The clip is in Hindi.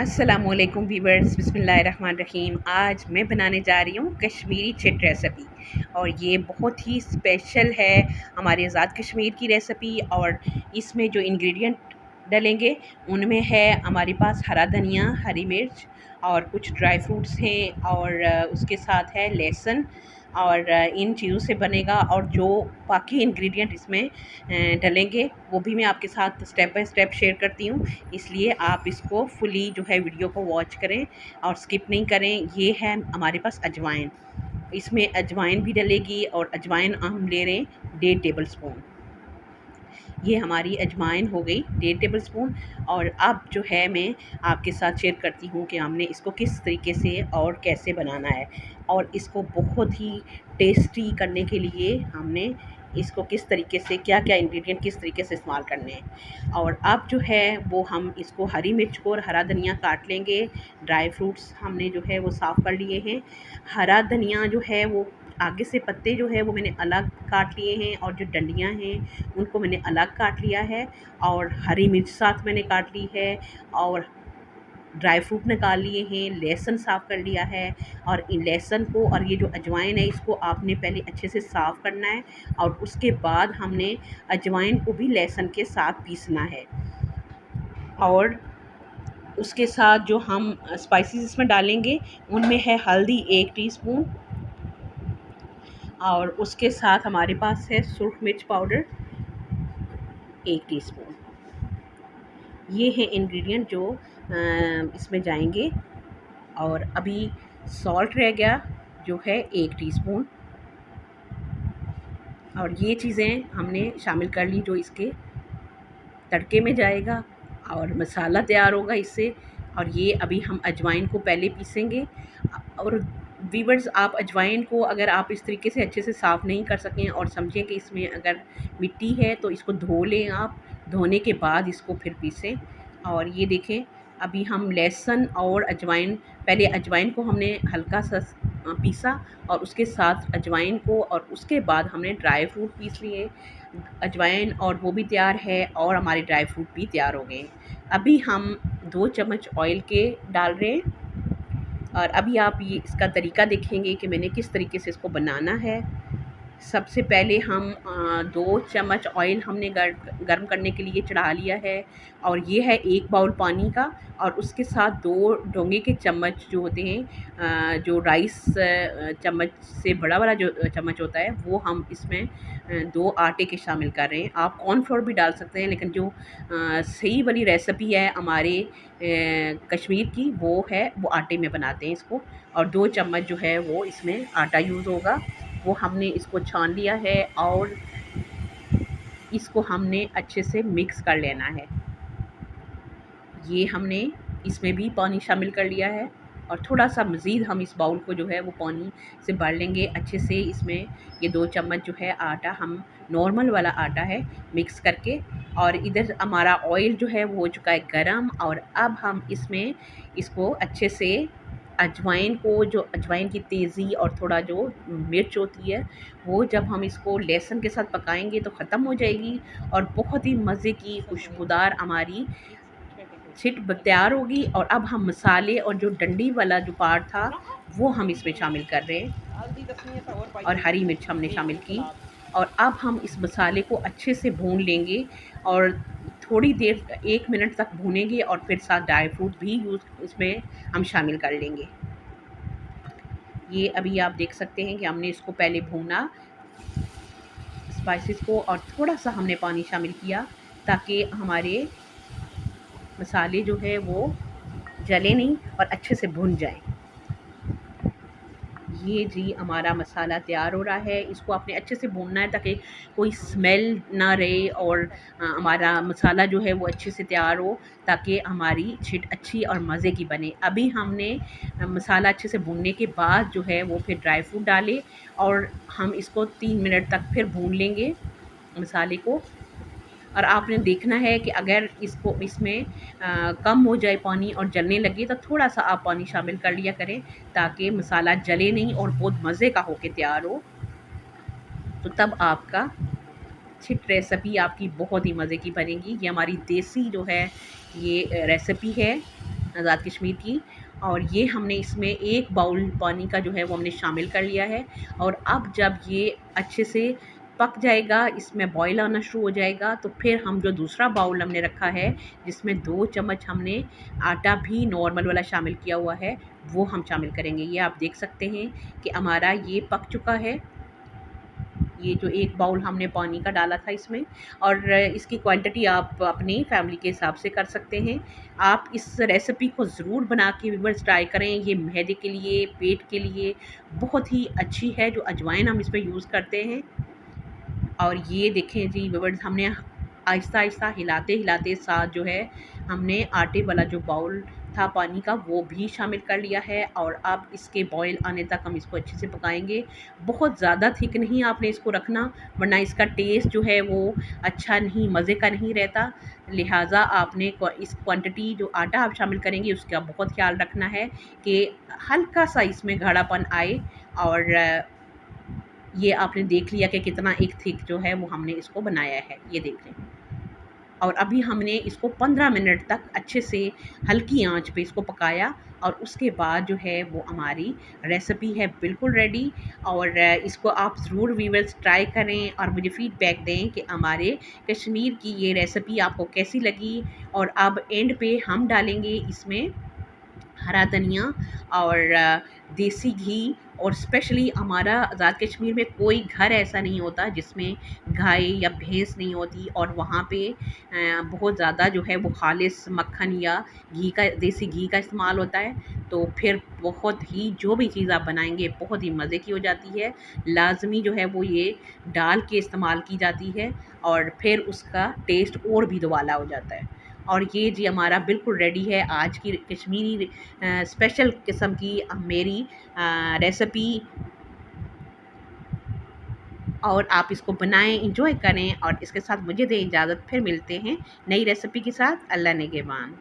अस्सलामुअलैकुम वीवर्स, बिस्मिल्लाहिर्रहमानिर्रहीम। आज मैं बनाने जा रही हूँ कश्मीरी चिट रेसिपी और ये बहुत ही स्पेशल है, हमारे आज़ाद कश्मीर की रेसिपी। और इसमें जो इंग्रेडिएंट डलेंगे उनमें है हमारे पास हरा धनिया, हरी मिर्च और कुछ ड्राई फ्रूट्स हैं और उसके साथ है लहसुन और इन चीज़ों से बनेगा। और जो बाकी इंग्रेडिएंट इसमें डलेंगे वो भी मैं आपके साथ स्टेप बाय स्टेप शेयर करती हूँ, इसलिए आप इसको फुली जो है वीडियो को वॉच करें और स्किप नहीं करें। ये है हमारे पास अजवाइन, इसमें अजवाइन भी डलेगी और अजवाइन हम ले रहे हैं 1.5 टेबल स्पून। ये हमारी अजवाइन हो गई 1.5 टेबल स्पून। और अब जो है मैं आपके साथ शेयर करती हूँ कि हमने इसको किस तरीके से और कैसे बनाना है, और इसको बहुत ही टेस्टी करने के लिए हमने इसको किस तरीके से क्या क्या इंग्रेडिएंट किस तरीके से इस्तेमाल करने हैं। और अब जो है वो हम इसको हरी मिर्च को और हरा धनिया काट लेंगे। ड्राई फ्रूट्स हमने जो है वो साफ़ कर लिए हैं। हरा धनिया जो है वो आगे से पत्ते जो है वो मैंने अलग काट लिए हैं और जो डंडियाँ हैं उनको मैंने अलग काट लिया है। और हरी मिर्च साथ मैंने काट ली है और ड्राई फ्रूट निकाल लिए हैं, लहसुन साफ़ कर लिया है। और इन लहसुन को और ये जो अजवाइन है इसको आपने पहले अच्छे से साफ़ करना है और उसके बाद हमने अजवाइन को भी लहसुन के साथ पीसना है। और उसके साथ जो हम स्पाइसेस इसमें डालेंगे उनमें है हल्दी 1 टीस्पून और उसके साथ हमारे पास है सुरख मिर्च पाउडर 1 टीस्पून। ये है इंग्रेडिएंट जो इसमें जाएंगे। और अभी सॉल्ट रह गया जो है 1 टीस्पून। और ये चीज़ें हमने शामिल कर ली जो इसके तड़के में जाएगा और मसाला तैयार होगा इससे। और ये अभी हम अजवाइन को पहले पीसेंगे। और वीवर्स, आप अजवाइन को अगर आप इस तरीके से अच्छे से साफ़ नहीं कर सकें और समझें कि इसमें अगर मिट्टी है तो इसको धो लें आप, धोने के बाद इसको फिर पीसें। और ये देखें, अभी हम लहसुन और अजवाइन, पहले अजवाइन को हमने हल्का सा पीसा और उसके साथ अजवाइन को, और उसके बाद हमने ड्राई फ्रूट पीस लिए। अजवाइन और वो भी तैयार है और हमारे ड्राई फ्रूट भी तैयार हो गए। अभी हम 2 चम्मच ऑयल के डाल रहे हैं। और अभी आप ये इसका तरीका देखेंगे कि मैंने किस तरीके से इसको बनाना है। सबसे पहले हम 2 चम्मच ऑयल हमने गर्म करने के लिए चढ़ा लिया है और ये है 1 बाउल पानी का। और उसके साथ 2 डोंगे के चम्मच जो होते हैं, जो राइस चम्मच से बड़ा वाला जो चम्मच होता है वो हम इसमें 2 आटे के शामिल कर रहे हैं। आप कॉर्नफ्लोर भी डाल सकते हैं, लेकिन जो सही वाली रेसिपी है हमारे कश्मीर की वो है वो आटे में बनाते हैं इसको। और 2 चम्मच जो है वो इसमें आटा यूज़ होगा। वो हमने इसको छान लिया है और इसको हमने अच्छे से मिक्स कर लेना है। ये हमने इसमें भी पानी शामिल कर लिया है और थोड़ा सा मज़ीद हम इस बाउल को जो है वो पानी से भर लेंगे अच्छे से। इसमें ये 2 चम्मच जो है आटा, हम नॉर्मल वाला आटा है, मिक्स करके। और इधर हमारा ऑयल जो है वो हो चुका है गरम। और अब हम इसमें इसको अच्छे से अजवाइन को, जो अजवाइन की तेज़ी और थोड़ा जो मिर्च होती है वो जब हम इसको लहसुन के साथ पकाएंगे तो ख़त्म हो जाएगी और बहुत ही मज़े की खुशबूदार हमारी छिट तैयार होगी। और अब हम मसाले और जो डंडी वाला जो पार्ट था वो हम इसमें शामिल कर रहे हैं और हरी मिर्च हमने शामिल की। और अब हम इस मसाले को अच्छे से भून लेंगे और थोड़ी देर 1 मिनट तक भूनेंगे और फिर साथ ड्राई फ्रूट भी यूज़ इसमें हम शामिल कर लेंगे। ये अभी आप देख सकते हैं कि हमने इसको पहले भूना स्पाइसेस को और थोड़ा सा हमने पानी शामिल किया ताकि हमारे मसाले जो है वो जले नहीं और अच्छे से भुन जाए। ये जी हमारा मसाला तैयार हो रहा है। इसको आपने अच्छे से भूनना है ताकि कोई स्मेल ना रहे और हमारा मसाला जो है वो अच्छे से तैयार हो, ताकि हमारी छिट अच्छी और मज़े की बने। अभी हमने मसाला अच्छे से भूनने के बाद जो है वो फिर ड्राई फ्रूट डाले और हम इसको 3 मिनट तक फिर भून लेंगे मसाले को। और आपने देखना है कि अगर इसको इसमें कम हो जाए पानी और जलने लगे तो थोड़ा सा आप पानी शामिल कर लिया करें ताकि मसाला जले नहीं और बहुत मज़े का होके तैयार हो। तो तब आपका छिट रेसिपी आपकी बहुत ही मज़े की बनेगी। ये हमारी देसी जो है ये रेसिपी है आज़ाद कश्मीर की। और ये हमने इसमें 1 बाउल पानी का जो है वो हमने शामिल कर लिया है। और अब जब ये अच्छे से पक जाएगा, इसमें बॉयल आना शुरू हो जाएगा, तो फिर हम जो दूसरा बाउल हमने रखा है, जिसमें 2 चम्मच हमने आटा भी नॉर्मल वाला शामिल किया हुआ है, वो हम शामिल करेंगे। ये आप देख सकते हैं कि हमारा ये पक चुका है। ये जो 1 बाउल हमने पानी का डाला था इसमें। और इसकी क्वांटिटी आप अपनी फैमिली के हिसाब से कर सकते हैं। आप इस रेसिपी को ज़रूर बना के व्यूअर्स ट्राई करें। ये मैदे के लिए, पेट के लिए बहुत ही अच्छी है, जो अजवाइन हम इसमें यूज़ करते हैं। और ये देखें जी व्यूअर्स, हमने आहिस्ता-आहिस्ता हिलाते-हिलाते साथ जो है हमने आटे वाला जो बाउल था पानी का वो भी शामिल कर लिया है। और अब इसके बॉयल आने तक हम इसको अच्छे से पकाएँगे। बहुत ज़्यादा थिक नहीं आपने इसको रखना, वरना इसका टेस्ट जो है वो अच्छा नहीं, मज़े का नहीं रहता। लिहाज़ा आपने इस क्वांटिटी जो आटा आप शामिल करेंगे उसका बहुत ख़्याल रखना है कि हल्का-सा इसमें गाढ़ापन आए। और ये आपने देख लिया कि कितना एक थिक जो है वो हमने इसको बनाया है, ये देख लें। और अभी हमने इसको 15 मिनट तक अच्छे से हल्की आंच पे इसको पकाया। और उसके बाद जो है वो हमारी रेसिपी है बिल्कुल रेडी। और इसको आप ज़रूर व्यूअर्स ट्राई करें और मुझे फ़ीडबैक दें कि हमारे कश्मीर की ये रेसिपी आपको कैसी लगी। और अब एंड पे हम डालेंगे इसमें हरा धनिया और देसी घी। और स्पेशली हमारा आज़ाद कश्मीर में कोई घर ऐसा नहीं होता जिसमें गाय या भैंस नहीं होती। और वहाँ पे बहुत ज़्यादा जो है वो खालिस मक्खन या घी का, देसी घी का इस्तेमाल होता है। तो फिर बहुत ही जो भी चीज़ आप बनाएंगे बहुत ही मज़े की हो जाती है। लाजमी जो है वो ये डाल के इस्तेमाल की जाती है और फिर उसका टेस्ट और भी दुबाला हो जाता है। और ये जी हमारा बिल्कुल रेडी है आज की कश्मीरी स्पेशल किस्म की मेरी रेसिपी। और आप इसको बनाएं, इंजॉय करें और इसके साथ मुझे दें इजाज़त। फिर मिलते हैं नई रेसिपी के साथ। अल्लाह निगहबान।